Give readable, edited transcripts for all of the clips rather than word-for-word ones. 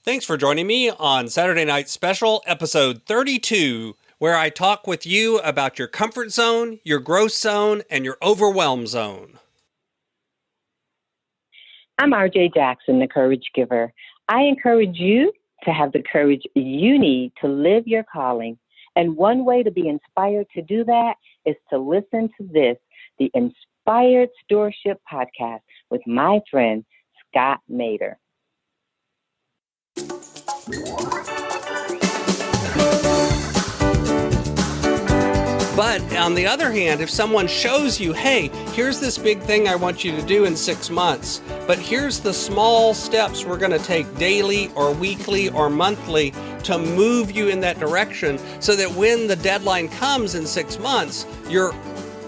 Thanks for joining me on Saturday Night Special, episode 32, where I talk with you about your comfort zone, your growth zone, and your overwhelm zone. I'm RJ Jackson, the Courage Giver. I encourage you to have the courage you need to live your calling. And one way to be inspired to do that is to listen to this, the Inspired Stewardship podcast with my friend, Scott Mader. But on the other hand, if someone shows you, hey, here's this big thing I want you to do in 6 months, but here's the small steps we're going to take daily or weekly or monthly to move you in that direction so that when the deadline comes in 6 months, you're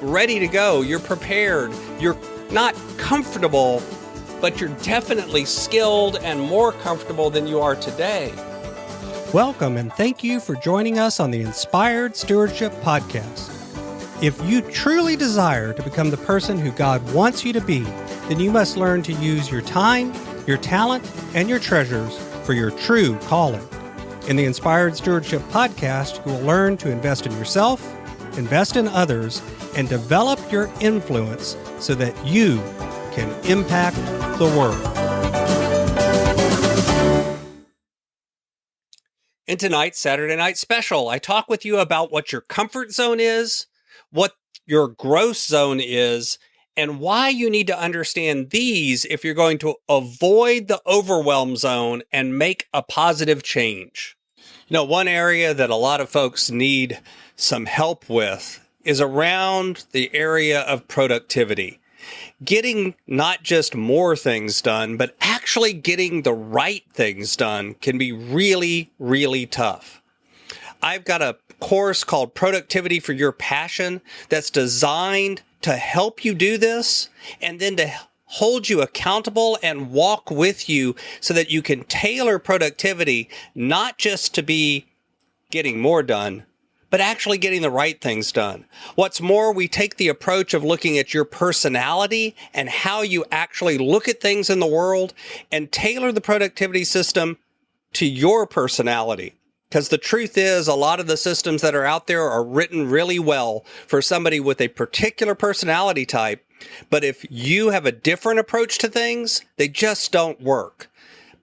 ready to go, you're prepared, you're not comfortable, but you're definitely skilled and more comfortable than you are today. Welcome and thank you for joining us on the Inspired Stewardship podcast. If you truly desire to become the person who God wants you to be, then you must learn to use your time, your talent, and your treasures for your true calling. In the Inspired Stewardship podcast, you will learn to invest in yourself, invest in others, and develop your influence so that you can impact the world. In tonight's Saturday Night Special, I talk with you about what your comfort zone is, what your growth zone is, and why you need to understand these if you're going to avoid the overwhelm zone and make a positive change. You know, one area that a lot of folks need some help with is around the area of productivity. Getting not just more things done, but actually getting the right things done can be really, really tough. I've got a course called Productivity for Your Passion that's designed to help you do this and then to hold you accountable and walk with you so that you can tailor productivity not just to be getting more done, but actually getting the right things done. What's more, we take the approach of looking at your personality and how you actually look at things in the world and tailor the productivity system to your personality. Because the truth is, a lot of the systems that are out there are written really well for somebody with a particular personality type. But if you have a different approach to things, they just don't work.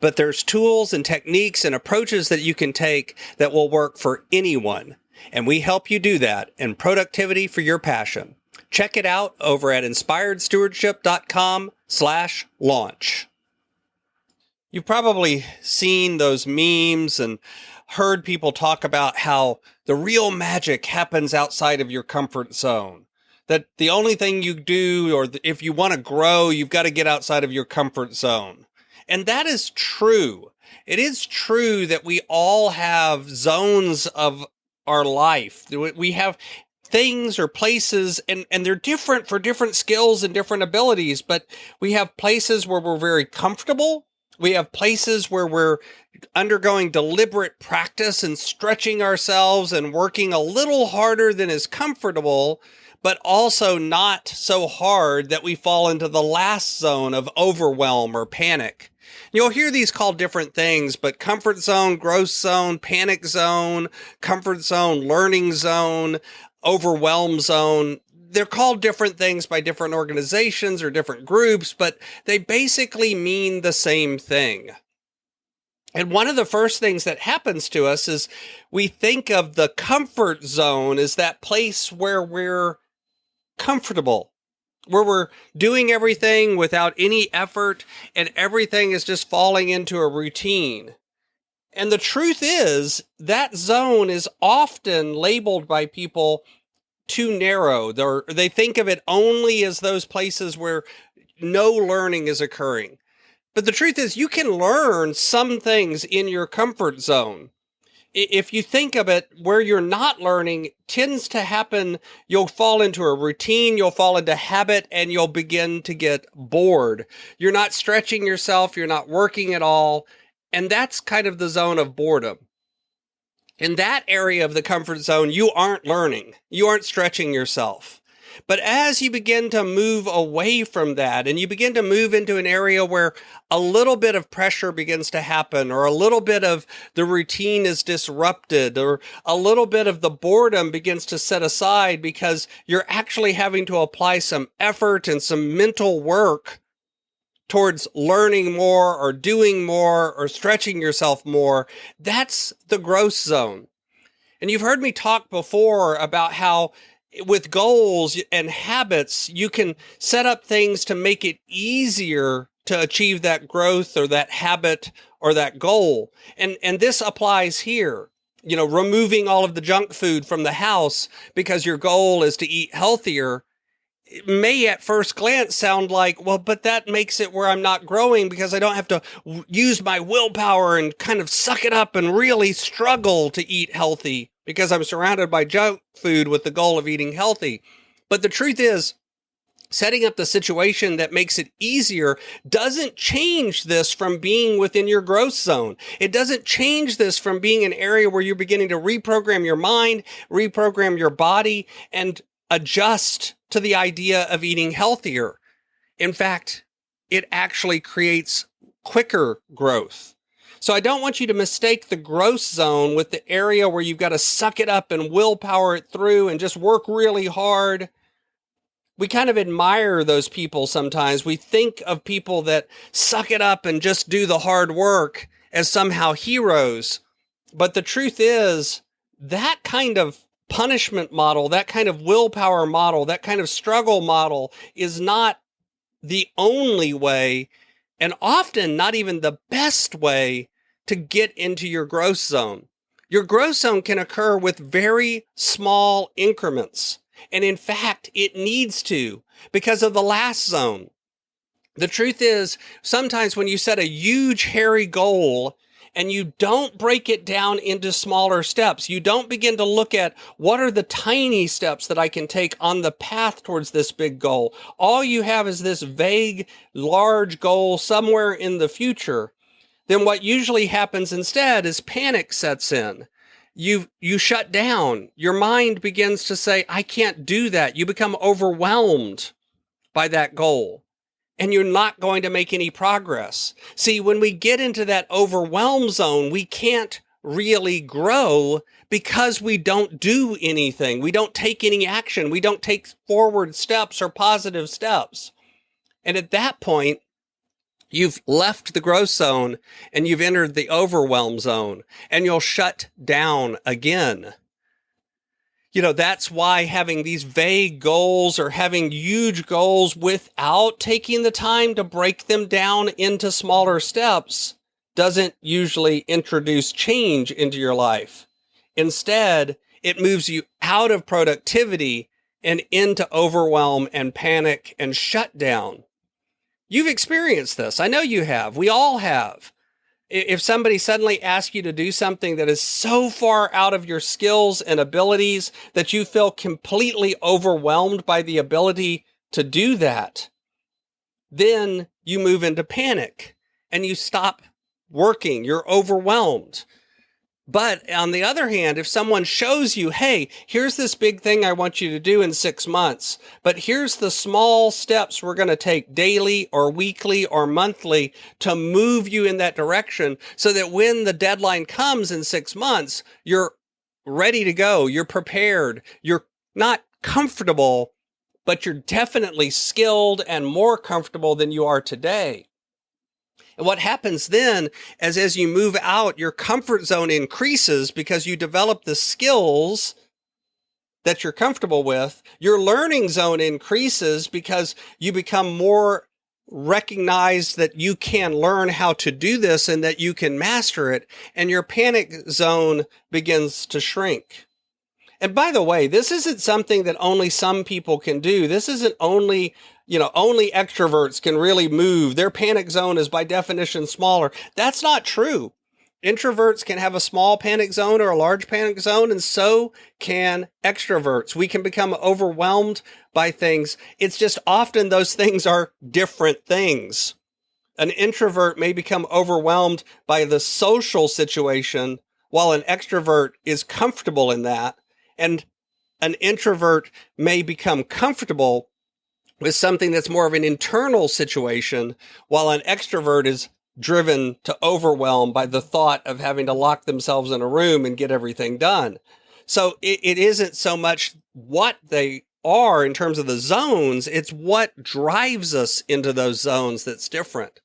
But there's tools and techniques and approaches that you can take that will work for anyone. And we help you do that in Productivity for Your Passion. Check it out over at inspiredstewardship.com/launch. You've probably seen those memes and heard people talk about how the real magic happens outside of your comfort zone. That the only thing you do, or if you want to grow, you've got to get outside of your comfort zone. And that is true. It is true that we all have zones of our life. We have things or places, and they're different for different skills and different abilities, but we have places where we're very comfortable. We have places where we're undergoing deliberate practice and stretching ourselves and working a little harder than is comfortable, but also not so hard that we fall into the last zone of overwhelm or panic. You'll hear these called different things, but comfort zone, growth zone, panic zone, comfort zone, learning zone, overwhelm zone, they're called different things by different organizations or different groups, but they basically mean the same thing. And one of the first things that happens to us is we think of the comfort zone as that place where we're comfortable, where we're doing everything without any effort and everything is just falling into a routine. And the truth is that zone is often labeled by people too narrow. They think of it only as those places where no learning is occurring. But the truth is you can learn some things in your comfort zone. If you think of it, where you're not learning tends to happen, you'll fall into a routine, you'll fall into habit, and you'll begin to get bored. You're not stretching yourself, you're not working at all, and that's kind of the zone of boredom. In that area of the comfort zone, you aren't learning, you aren't stretching yourself. But as you begin to move away from that and you begin to move into an area where a little bit of pressure begins to happen, or a little bit of the routine is disrupted, or a little bit of the boredom begins to set aside because you're actually having to apply some effort and some mental work towards learning more or doing more or stretching yourself more, that's the growth zone. And you've heard me talk before about how with goals and habits, you can set up things to make it easier to achieve that growth or that habit or that goal. And this applies here. You know, removing all of the junk food from the house because your goal is to eat healthier. It may at first glance sound like, well, but that makes it where I'm not growing because I don't have to use my willpower and kind of suck it up and really struggle to eat healthy because I'm surrounded by junk food with the goal of eating healthy. But the truth is, setting up the situation that makes it easier doesn't change this from being within your growth zone. It doesn't change this from being an area where you're beginning to reprogram your mind, reprogram your body, and adjust to the idea of eating healthier. In fact, it actually creates quicker growth. So I don't want you to mistake the growth zone with the area where you've got to suck it up and willpower it through and just work really hard. We kind of admire those people sometimes. We think of people that suck it up and just do the hard work as somehow heroes. But the truth is, that kind of punishment model, that kind of willpower model, that kind of struggle model is not the only way, and often not even the best way to get into your growth zone. Your growth zone can occur with very small increments. And in fact, it needs to because of the last zone. The truth is, sometimes when you set a huge, hairy goal and you don't break it down into smaller steps, you don't begin to look at what are the tiny steps that I can take on the path towards this big goal. All you have is this vague, large goal somewhere in the future. Then what usually happens instead is panic sets in. You shut down. Your mind begins to say, I can't do that. You become overwhelmed by that goal. And you're not going to make any progress. See, when we get into that overwhelm zone, we can't really grow because we don't do anything. We don't take any action. We don't take forward steps or positive steps. And at that point, you've left the growth zone and you've entered the overwhelm zone, and you'll shut down again. You know, that's why having these vague goals or having huge goals without taking the time to break them down into smaller steps doesn't usually introduce change into your life. Instead, it moves you out of productivity and into overwhelm and panic and shutdown. You've experienced this. I know you have. We all have. If somebody suddenly asks you to do something that is so far out of your skills and abilities that you feel completely overwhelmed by the ability to do that, then you move into panic and you stop working. You're overwhelmed. But on the other hand, if someone shows you, hey, here's this big thing I want you to do in 6 months, but here's the small steps we're going to take daily or weekly or monthly to move you in that direction so that when the deadline comes in 6 months, you're ready to go. You're prepared. You're not comfortable, but you're definitely skilled and more comfortable than you are today. And what happens then is as you move out, your comfort zone increases because you develop the skills that you're comfortable with. Your learning zone increases because you become more recognized that you can learn how to do this and that you can master it. And your panic zone begins to shrink. And by the way, this isn't something that only some people can do. This isn't only extroverts can really move. Their panic zone is by definition smaller. That's not true. Introverts can have a small panic zone or a large panic zone, and so can extroverts. We can become overwhelmed by things. It's just often those things are different things. An introvert may become overwhelmed by the social situation, while an extrovert is comfortable in that. And an introvert may become comfortable with something that's more of an internal situation, while an extrovert is driven to overwhelm by the thought of having to lock themselves in a room and get everything done. So it isn't so much what they are in terms of the zones, it's what drives us into those zones that's different.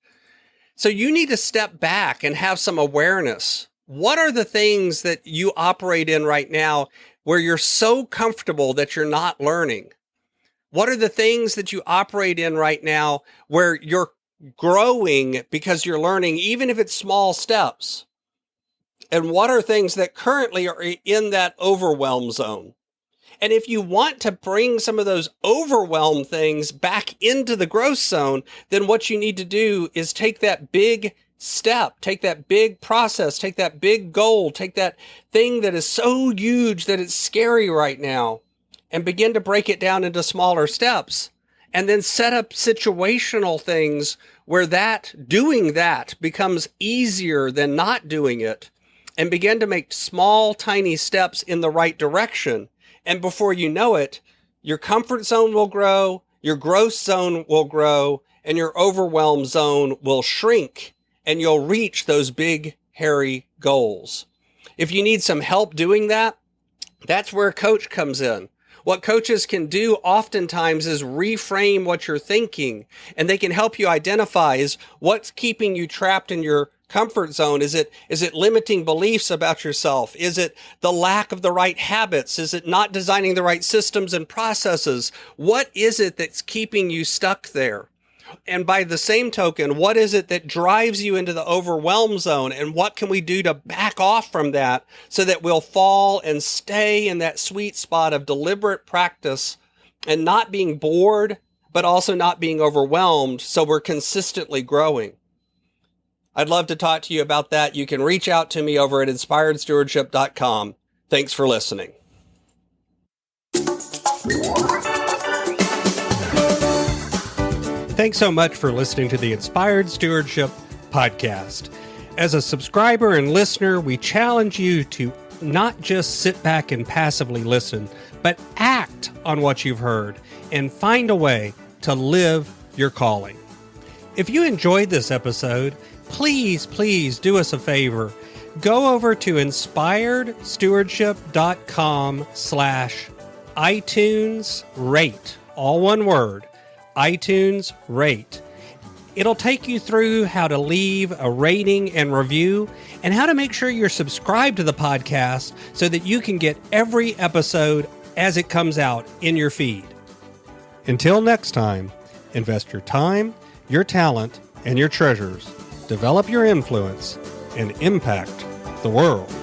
So you need to step back and have some awareness. What are the things that you operate in right now where you're so comfortable that you're not learning? What are the things that you operate in right now where you're growing because you're learning, even if it's small steps? And what are things that currently are in that overwhelm zone? And if you want to bring some of those overwhelm things back into the growth zone, then what you need to do is take that big step, take that big process, take that big goal, take that thing that is so huge that it's scary right now, and begin to break it down into smaller steps. And then set up situational things where doing that becomes easier than not doing it, and begin to make small, tiny steps in the right direction. And before you know it, your comfort zone will grow, your growth zone will grow, and your overwhelm zone will shrink, and you'll reach those big, hairy goals. If you need some help doing that, that's where a coach comes in. What coaches can do oftentimes is reframe what you're thinking, and they can help you identify is what's keeping you trapped in your comfort zone. Is it limiting beliefs about yourself? Is it the lack of the right habits? Is it not designing the right systems and processes? What is it that's keeping you stuck there? And by the same token, what is it that drives you into the overwhelm zone? And what can we do to back off from that so that we'll fall and stay in that sweet spot of deliberate practice and not being bored, but also not being overwhelmed, so we're consistently growing? I'd love to talk to you about that. You can reach out to me over at inspiredstewardship.com. Thanks for listening. Thanks so much for listening to the Inspired Stewardship podcast. As a subscriber and listener, we challenge you to not just sit back and passively listen, but act on what you've heard and find a way to live your calling. If you enjoyed this episode, please do us a favor. Go over to inspiredstewardship.com/iTunes rate, all one word, iTunes rate. It'll take you through how to leave a rating and review and how to make sure you're subscribed to the podcast so that you can get every episode as it comes out in your feed. Until next time, invest your time, your talent, and your treasures. Develop your influence and impact the world.